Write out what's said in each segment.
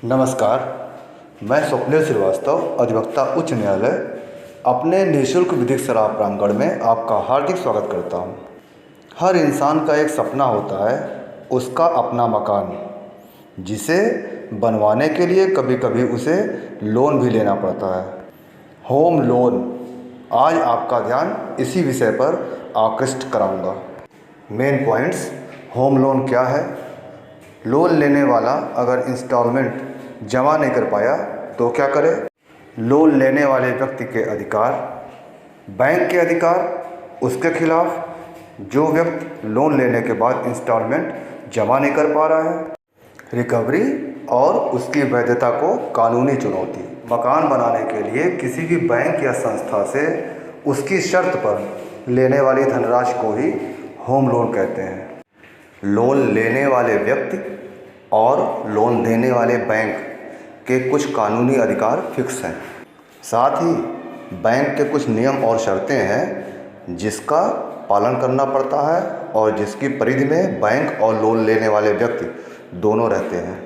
नमस्कार, मैं स्वप्निल श्रीवास्तव, अधिवक्ता उच्च न्यायालय, अपने निःशुल्क विधिक सलाह प्रांगण में आपका हार्दिक स्वागत करता हूं। हर इंसान का एक सपना होता है, उसका अपना मकान, जिसे बनवाने के लिए कभी कभी उसे लोन भी लेना पड़ता है। होम लोन, आज आपका ध्यान इसी विषय पर आकृष्ट कराऊंगा। मेन पॉइंट्स: होम लोन क्या है, लोन लेने वाला अगर इंस्टॉलमेंट जमा नहीं कर पाया तो क्या करे, लोन लेने वाले व्यक्ति के अधिकार, बैंक के अधिकार, उसके खिलाफ जो व्यक्ति लोन लेने के बाद इंस्टॉलमेंट जमा नहीं कर पा रहा है, रिकवरी और उसकी वैधता को कानूनी चुनौती। मकान बनाने के लिए किसी भी बैंक या संस्था से उसकी शर्त पर लेने वाली धनराशि को ही होम लोन कहते हैं। लोन लेने वाले व्यक्ति और लोन देने वाले बैंक के कुछ कानूनी अधिकार फिक्स हैं। साथ ही बैंक के कुछ नियम और शर्तें हैं जिसका पालन करना पड़ता है और जिसकी परिधि में बैंक और लोन लेने वाले व्यक्ति दोनों रहते हैं।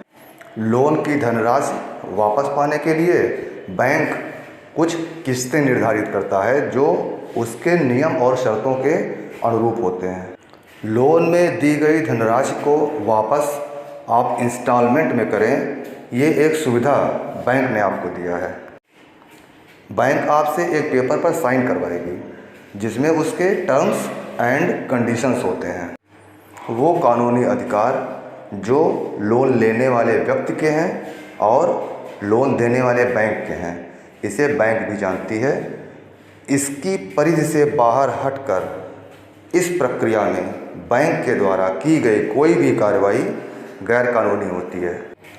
लोन की धनराशि वापस पाने के लिए बैंक कुछ किस्तें निर्धारित करता है जो उसके नियम और शर्तों के अनुरूप होते हैं। लोन में दी गई धनराशि को वापस आप इंस्टॉलमेंट में करें, ये एक सुविधा बैंक ने आपको दिया है। बैंक आपसे एक पेपर पर साइन करवाएगी जिसमें उसके टर्म्स एंड कंडीशंस होते हैं। वो कानूनी अधिकार जो लोन लेने वाले व्यक्ति के हैं और लोन देने वाले बैंक के हैं, इसे बैंक भी जानती है। इसकी परिधि से बाहर हटकर इस प्रक्रिया में बैंक के द्वारा की गई कोई भी कार्रवाई गैर कानूनी होती है।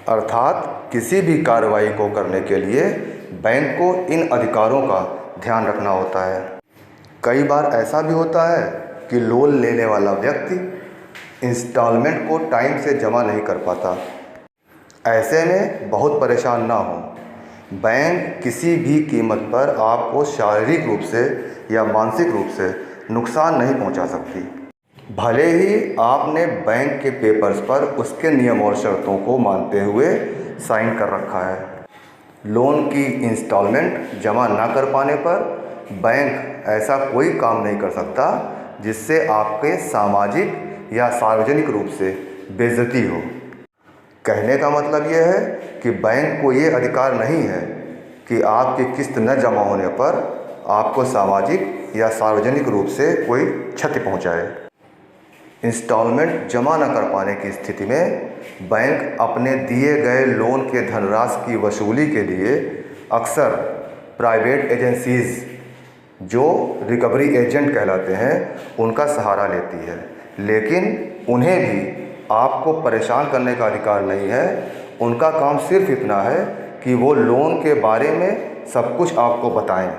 अर्थात किसी भी कार्रवाई को करने के लिए बैंक को इन अधिकारों का ध्यान रखना होता है। कई बार ऐसा भी होता है कि लोन लेने वाला व्यक्ति इंस्टॉलमेंट को टाइम से जमा नहीं कर पाता। ऐसे में बहुत परेशान ना हो, बैंक किसी भी कीमत पर आपको शारीरिक रूप से या मानसिक रूप से नुकसान नहीं पहुंचा सकती। भले ही आपने बैंक के पेपर्स पर उसके नियम और शर्तों को मानते हुए साइन कर रखा है। लोन की इंस्टॉलमेंट जमा ना कर पाने पर बैंक ऐसा कोई काम नहीं कर सकता जिससे आपके सामाजिक या सार्वजनिक रूप से बेइज्जती हो। कहने का मतलब यह है कि बैंक को ये अधिकार नहीं है कि आपकी किस्त न जमा होने पर आपको सामाजिक या सार्वजनिक रूप से कोई क्षति पहुंचाए। इंस्टॉलमेंट जमा न कर पाने की स्थिति में बैंक अपने दिए गए लोन के धनराशि की वसूली के लिए अक्सर प्राइवेट एजेंसीज़, जो रिकवरी एजेंट कहलाते हैं, उनका सहारा लेती है। लेकिन उन्हें भी आपको परेशान करने का अधिकार नहीं है। उनका काम सिर्फ इतना है कि वो लोन के बारे में सब कुछ आपको बताएं।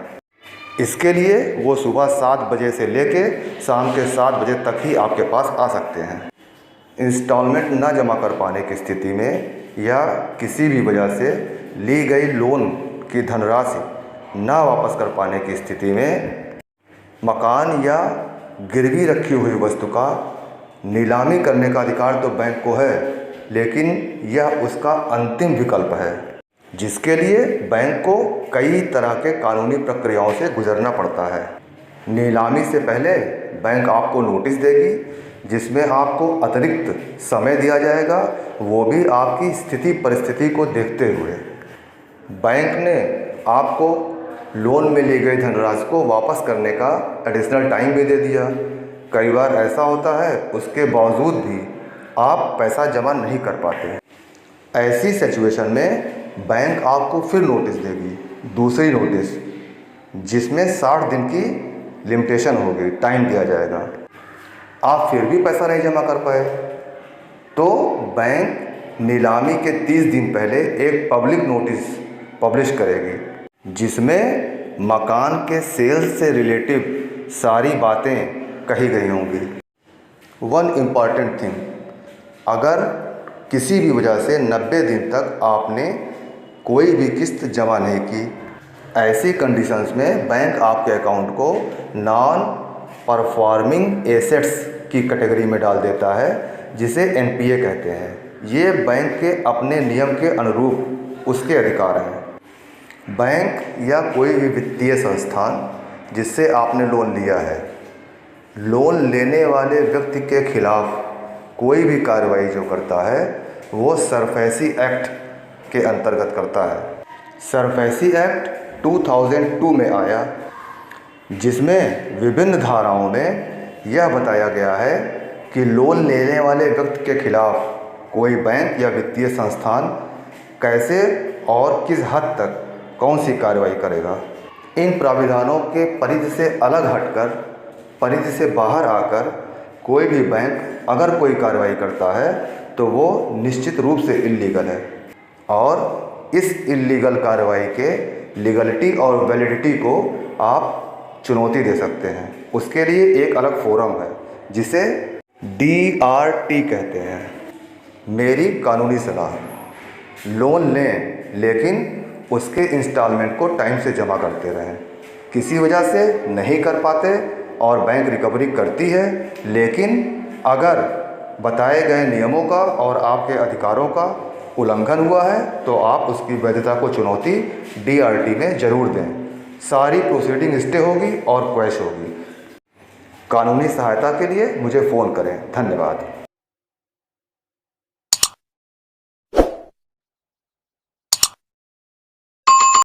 इसके लिए वो सुबह 7 बजे से लेके शाम के 7 बजे तक ही आपके पास आ सकते हैं। इंस्टॉलमेंट ना जमा कर पाने की स्थिति में या किसी भी वजह से ली गई लोन की धनराशि ना वापस कर पाने की स्थिति में मकान या गिरवी रखी हुई वस्तु का नीलामी करने का अधिकार तो बैंक को है, लेकिन यह उसका अंतिम विकल्प है जिसके लिए बैंक को कई तरह के कानूनी प्रक्रियाओं से गुजरना पड़ता है। नीलामी से पहले बैंक आपको नोटिस देगी जिसमें आपको अतिरिक्त समय दिया जाएगा, वो भी आपकी स्थिति परिस्थिति को देखते हुए। बैंक ने आपको लोन में ली गई धनराशि को वापस करने का एडिशनल टाइम भी दे दिया। कई बार ऐसा होता है उसके बावजूद भी आप पैसा जमा नहीं कर पाते। ऐसी सिचुएशन में बैंक आपको फिर नोटिस देगी, दूसरी नोटिस, जिसमें 60 दिन की लिमिटेशन होगी, टाइम दिया जाएगा। आप फिर भी पैसा नहीं जमा कर पाए तो बैंक नीलामी के 30 दिन पहले एक पब्लिक नोटिस पब्लिश करेगी जिसमें मकान के सेल्स से रिलेटिव सारी बातें कही गई होंगी। वन इम्पॉर्टेंट थिंग, अगर किसी भी वजह से 90 दिन तक आपने कोई भी किस्त जमा नहीं की, ऐसी कंडीशंस में बैंक आपके अकाउंट को नॉन परफॉर्मिंग एसेट्स की कैटेगरी में डाल देता है, जिसे एनपीए कहते हैं। ये बैंक के अपने नियम के अनुरूप उसके अधिकार हैं। बैंक या कोई भी वित्तीय संस्थान जिससे आपने लोन लिया है, लोन लेने वाले व्यक्ति के खिलाफ कोई भी कार्रवाई जो करता है वो सरफेसी एक्ट के अंतर्गत करता है। सरफेसी एक्ट 2002 में आया, जिसमें विभिन्न धाराओं में यह बताया गया है कि लोन लेने वाले व्यक्ति के खिलाफ कोई बैंक या वित्तीय संस्थान कैसे और किस हद तक कौन सी कार्रवाई करेगा। इन प्राविधानों के परिधि से अलग हटकर, परिधि से बाहर आकर कोई भी बैंक अगर कोई कार्रवाई करता है तो वो निश्चित रूप से इल्लीगल है और इस इल्लीगल कार्रवाई के लीगलिटी और वैलिडिटी को आप चुनौती दे सकते हैं। उसके लिए एक अलग फोरम है जिसे DRT कहते हैं। मेरी कानूनी सलाह, लोन लें लेकिन उसके इंस्टॉलमेंट को टाइम से जमा करते रहें। किसी वजह से नहीं कर पाते और बैंक रिकवरी करती है, लेकिन अगर बताए गए नियमों का और आपके अधिकारों का उल्लंघन हुआ है तो आप उसकी वैधता को चुनौती DRT में ज़रूर दें। सारी प्रोसीडिंग स्टे होगी और क्वैश होगी। कानूनी सहायता के लिए मुझे फ़ोन करें। धन्यवाद।